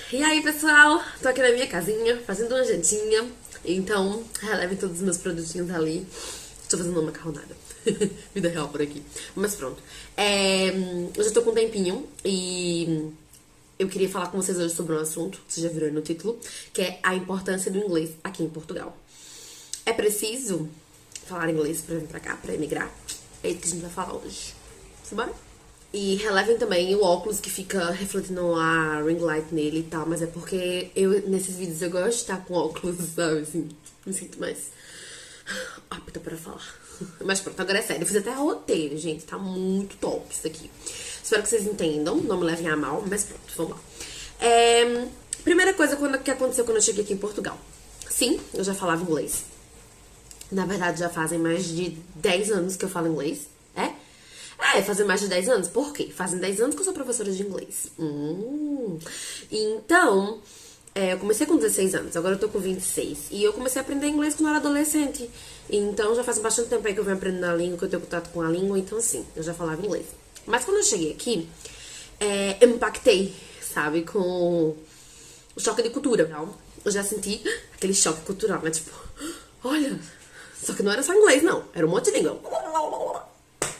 E aí, pessoal? Tô aqui na minha casinha, fazendo uma jantinha. Então, relevem todos os meus produtinhos ali. Estou fazendo uma macarronada. Vida real por aqui. Mas pronto. Eu já tô com um tempinho e eu queria falar com vocês hoje sobre um assunto, vocês já viram no título, que é a importância do inglês aqui em Portugal. É preciso falar inglês pra vir pra cá, pra emigrar? É isso que a gente vai falar hoje. Simbora? E relevem também o óculos que fica refletindo a ring light nele e tal, mas é porque nesses vídeos eu gosto de estar com óculos, sabe, assim, me sinto mais apta pra falar. Mas pronto, agora é sério, eu fiz até roteiro, gente, tá muito top isso aqui. Espero que vocês entendam, não me levem a mal, mas pronto, vamos lá. Primeira coisa que aconteceu quando eu cheguei aqui em Portugal. Sim, eu já falava inglês. Na verdade, já fazem mais de 10 anos que eu falo inglês. Fazem mais de 10 anos. Por quê? Fazem 10 anos que eu sou professora de inglês. Então, eu comecei com 16 anos, agora eu tô com 26. E eu comecei a aprender inglês quando eu era adolescente. Então, já faz bastante tempo aí que eu venho aprendendo a língua, que eu tenho contato com a língua. Então, sim, eu já falava inglês. Mas quando eu cheguei aqui, eu me impactei, sabe? Com o choque de cultura. Eu já senti aquele choque cultural, né? Tipo, olha, só que não era só inglês, não. Era um monte de língua.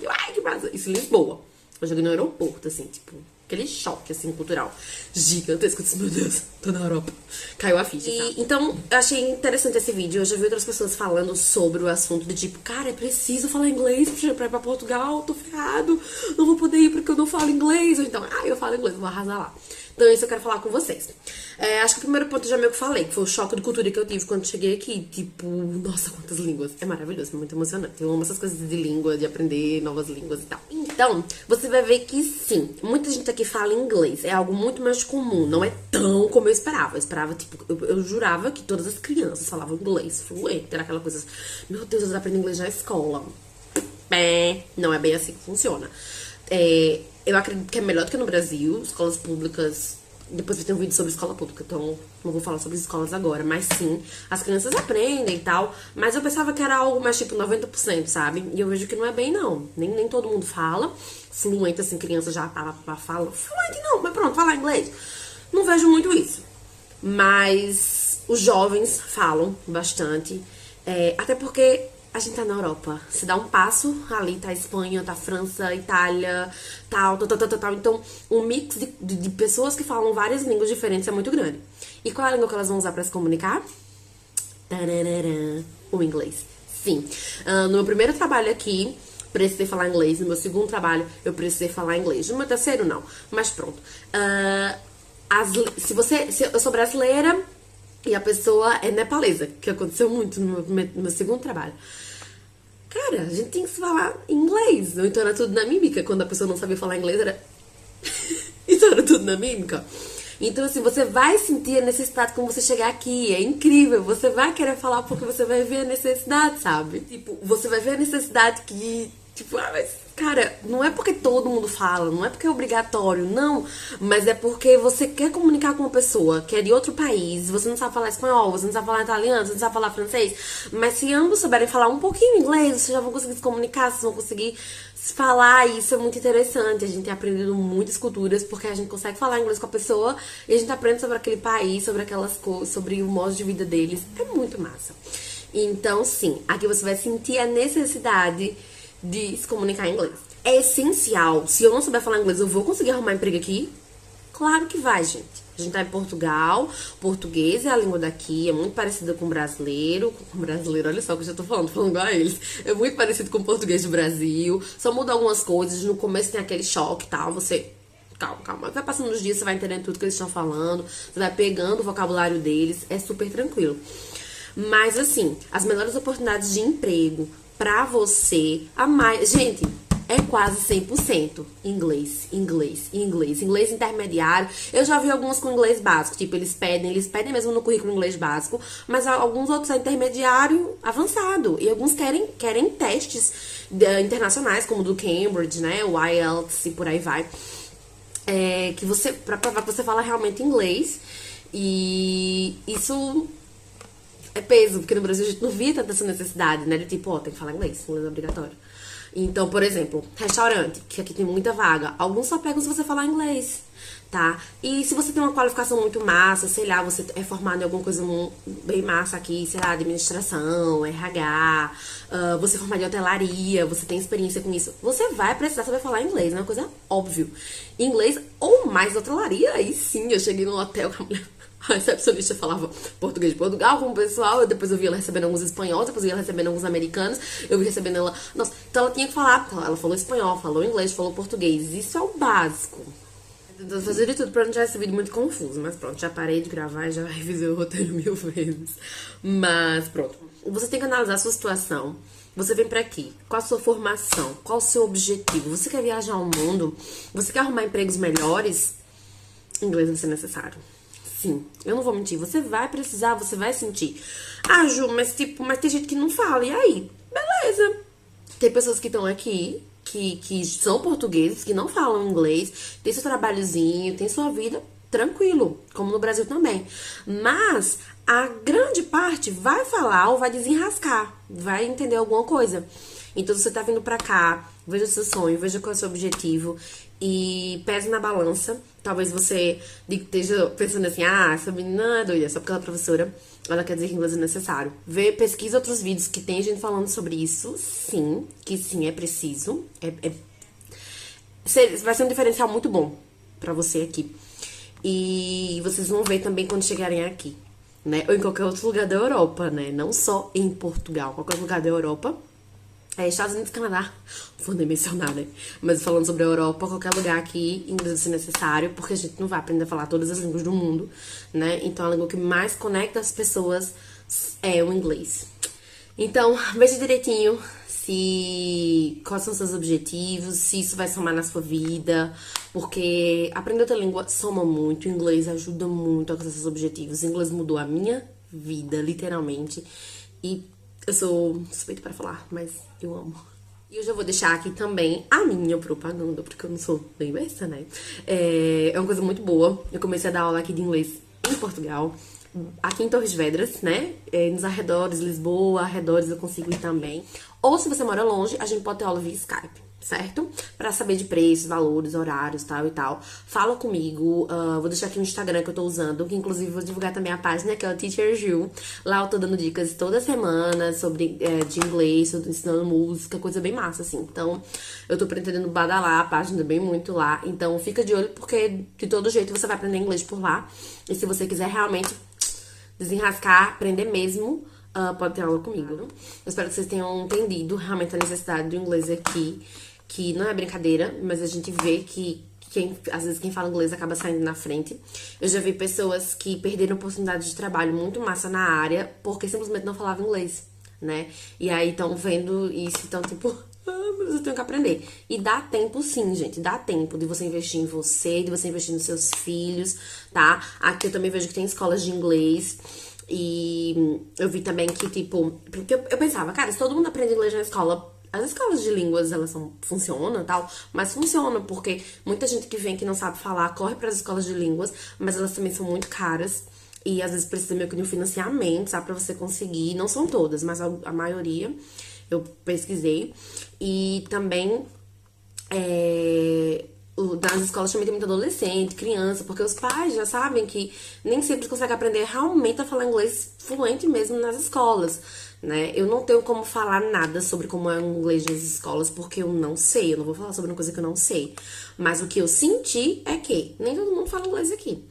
Ai, que massa. Isso em Lisboa. Eu joguei no aeroporto, assim, tipo, aquele choque, assim, cultural gigantesco. Eu disse, meu Deus, tô na Europa. Caiu a ficha, tá? Então, eu achei interessante esse vídeo. Eu já vi outras pessoas falando sobre o assunto de tipo, cara, é preciso falar inglês pra ir pra Portugal, tô ferrado, não vou poder ir porque eu não falo inglês. Ou então, eu falo inglês, vou arrasar lá. Então, isso eu quero falar com vocês. Acho que o primeiro ponto eu já meio que falei, que foi o choque de cultura que eu tive quando cheguei aqui. Tipo, nossa, quantas línguas. É maravilhoso, é muito emocionante. Eu amo essas coisas de língua, de aprender novas línguas e tal. Então, você vai ver que sim, muita gente aqui fala inglês. É algo muito mais comum, não é tão como eu esperava. Eu esperava, tipo, eu jurava que todas as crianças falavam inglês fluente. Era aquela coisa, meu Deus, eles aprendem inglês na escola. Não é bem assim que funciona. Eu acredito que é melhor do que no Brasil, escolas públicas. Depois vai ter um vídeo sobre escola pública, então não vou falar sobre escolas agora. Mas sim, as crianças aprendem e tal. Mas eu pensava que era algo mais tipo 90%, sabe? E eu vejo que não é bem, não. Nem todo mundo fala. Fluente, assim, criança já fala. Fluente não, mas pronto, falar inglês. Não vejo muito isso. Mas os jovens falam bastante. Até porque a gente tá na Europa. Se dá um passo, ali tá a Espanha, tá a França, Itália, tal. Então, um mix de pessoas que falam várias línguas diferentes é muito grande. E qual é a língua que elas vão usar pra se comunicar? Tararara, o inglês. Sim. No meu primeiro trabalho aqui, precisei falar inglês. No meu segundo trabalho, eu precisei falar inglês. No meu terceiro, não. Mas pronto. Se eu sou brasileira e a pessoa é nepalesa, que aconteceu muito no meu segundo trabalho. Cara, a gente tem que falar inglês. Ou então era tudo na mímica. Quando a pessoa não sabia falar inglês, era... então era tudo na mímica. Então, assim, você vai sentir a necessidade quando você chegar aqui. É incrível. Você vai querer falar porque você vai ver a necessidade, sabe? Tipo, você vai ver a necessidade que... Tipo, mas, cara, não é porque todo mundo fala, não é porque é obrigatório, não. Mas é porque você quer comunicar com uma pessoa que é de outro país, você não sabe falar espanhol, você não sabe falar italiano, você não sabe falar francês. Mas se ambos souberem falar um pouquinho inglês, vocês já vão conseguir se comunicar, vocês vão conseguir se falar. E isso é muito interessante. A gente tem aprendido muitas culturas, porque a gente consegue falar inglês com a pessoa e a gente aprende sobre aquele país, sobre aquelas coisas, sobre o modo de vida deles. É muito massa. Então, sim, aqui você vai sentir a necessidade de se comunicar em inglês. É essencial. Se eu não souber falar inglês, eu vou conseguir arrumar emprego aqui? Claro que vai, gente. A gente tá em Portugal, português é a língua daqui, é muito parecida com brasileiro. Com brasileiro, olha só o que eu já tô falando igual a eles. É muito parecido com o português do Brasil. Só muda algumas coisas, no começo tem aquele choque e tal, você... Calma. Vai passando os dias, você vai entendendo tudo que eles estão falando, você vai pegando o vocabulário deles, é super tranquilo. Mas, assim, as melhores oportunidades de emprego pra você, gente, é quase 100% inglês intermediário. Eu já vi alguns com inglês básico, tipo, eles pedem mesmo no currículo inglês básico, mas alguns outros é intermediário avançado, e alguns querem testes internacionais, como o do Cambridge, né, o IELTS e por aí vai, pra provar que você fala realmente inglês. E isso é peso, porque no Brasil a gente não via tanta essa necessidade, né? De tipo, tem que falar inglês é obrigatório. Então, por exemplo, restaurante, que aqui tem muita vaga. Alguns só pegam se você falar inglês. tá? E se você tem uma qualificação muito massa, sei lá, você é formado em alguma coisa bem massa aqui, sei lá, administração, RH, você é formado em hotelaria, você tem experiência com isso, você vai precisar saber falar inglês, é uma coisa óbvio. Inglês ou mais hotelaria, aí sim, eu cheguei no hotel com a mulher. A recepcionista falava português de Portugal com o pessoal, depois eu vi ela recebendo alguns espanhóis, depois eu vi ela recebendo alguns americanos, eu vi recebendo ela... Nossa, então ela tinha que falar, ela falou espanhol, falou inglês, falou português, isso é o básico. Tentando fazer de tudo pra não deixar esse vídeo muito confuso, mas pronto, já parei de gravar e já revisei o roteiro 1000 vezes. Mas pronto, você tem que analisar a sua situação. Você vem pra aqui, qual a sua formação, qual o seu objetivo? Você quer viajar ao mundo? Você quer arrumar empregos melhores? Inglês vai ser necessário. Sim, eu não vou mentir, você vai precisar, você vai sentir. Ah, Ju, mas tem gente que não fala, e aí? Beleza. Tem pessoas que estão aqui, que são portugueses, que não falam inglês, tem seu trabalhozinho, tem sua vida, tranquilo, como no Brasil também. Mas a grande parte vai falar ou vai desenrascar, vai entender alguma coisa. Então, você tá vindo pra cá, veja o seu sonho, veja qual é o seu objetivo e pese na balança. Talvez você esteja pensando assim, ah, essa menina é doida, só porque ela é professora, ela quer dizer que inglês é necessário. Pesquisa outros vídeos que tem gente falando sobre isso, sim, que sim, é preciso. Vai ser um diferencial muito bom pra você aqui. E vocês vão ver também quando chegarem aqui, né? Ou em qualquer outro lugar da Europa, né? Não só em Portugal, qualquer lugar da Europa. Estados Unidos e Canadá, não vou nem mencionar, né? Mas falando sobre a Europa, qualquer lugar aqui, inglês vai ser necessário, porque a gente não vai aprender a falar todas as línguas do mundo, né? Então a língua que mais conecta as pessoas é o inglês. Então, veja direitinho quais são os seus objetivos, se isso vai somar na sua vida, porque aprender outra língua soma muito, o inglês ajuda muito a alcançar seus objetivos. O inglês mudou a minha vida, literalmente, e eu sou suspeita para falar, mas eu amo. E eu já vou deixar aqui também a minha propaganda, porque eu não sou bem besta, né? É uma coisa muito boa. Eu comecei a dar aula aqui de inglês em Portugal, aqui em Torres Vedras, né? Nos arredores, Lisboa, arredores eu consigo ir também. Ou se você mora longe, a gente pode ter aula via Skype, certo? Pra saber de preços, valores, horários, tal e tal. Fala comigo, vou deixar aqui o Instagram que eu tô usando, que inclusive vou divulgar também a página, que é o Teacher Ju. Lá eu tô dando dicas toda semana sobre de inglês, eu tô ensinando música, coisa bem massa, assim. Então, eu tô pretendendo badalar a página bem muito lá. Então, fica de olho, porque de todo jeito você vai aprender inglês por lá. E se você quiser realmente desenrascar, aprender mesmo, pode ter aula comigo. Eu espero que vocês tenham entendido realmente a necessidade do inglês aqui, que não é brincadeira, mas a gente vê que às vezes quem fala inglês acaba saindo na frente. Eu já vi pessoas que perderam oportunidade de trabalho muito massa na área porque simplesmente não falavam inglês, né? E aí estão vendo isso e estão tipo, mas eu tenho que aprender. E dá tempo sim, gente, dá tempo de você investir em você, de você investir nos seus filhos, tá? Aqui eu também vejo que tem escolas de inglês. E eu vi também que, tipo, porque eu pensava, cara, se todo mundo aprende inglês na escola, as escolas de línguas, elas funcionam e tal, mas funcionam porque muita gente que vem que não sabe falar, corre para as escolas de línguas, mas elas também são muito caras e às vezes precisa meio que de um financiamento, sabe, pra você conseguir. Não são todas, mas a maioria eu pesquisei. E também, nas escolas também tem muito adolescente, criança, porque os pais já sabem que nem sempre conseguem aprender realmente a falar inglês fluente mesmo nas escolas, né? Eu não tenho como falar nada sobre como é o inglês nas escolas, porque eu não sei, eu não vou falar sobre uma coisa que eu não sei. Mas o que eu senti é que nem todo mundo fala inglês aqui,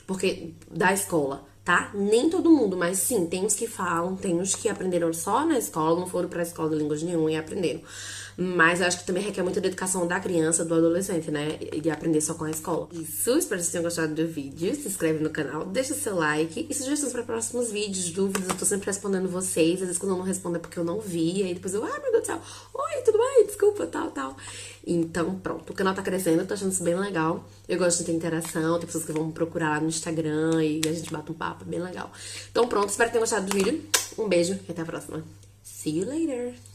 porque da escola, tá? Nem todo mundo, mas sim, tem os que falam, tem os que aprenderam só na escola, não foram pra escola de línguas nenhuma e aprenderam. Mas eu acho que também requer muita dedicação da criança, do adolescente, né? De aprender só com a escola. Isso, espero que vocês tenham gostado do vídeo. Se inscreve no canal, deixa seu like. E sugestões para próximos vídeos, dúvidas. Eu tô sempre respondendo vocês. Às vezes quando eu não respondo é porque eu não vi. Aí depois eu, ai meu Deus do céu. Oi, tudo bem? Desculpa, tal. Então, pronto. O canal tá crescendo, eu tô achando isso bem legal. Eu gosto de ter interação. Tem pessoas que vão me procurar lá no Instagram e a gente bate um papo, bem legal. Então, pronto. Espero que tenham gostado do vídeo. Um beijo e até a próxima. See you later!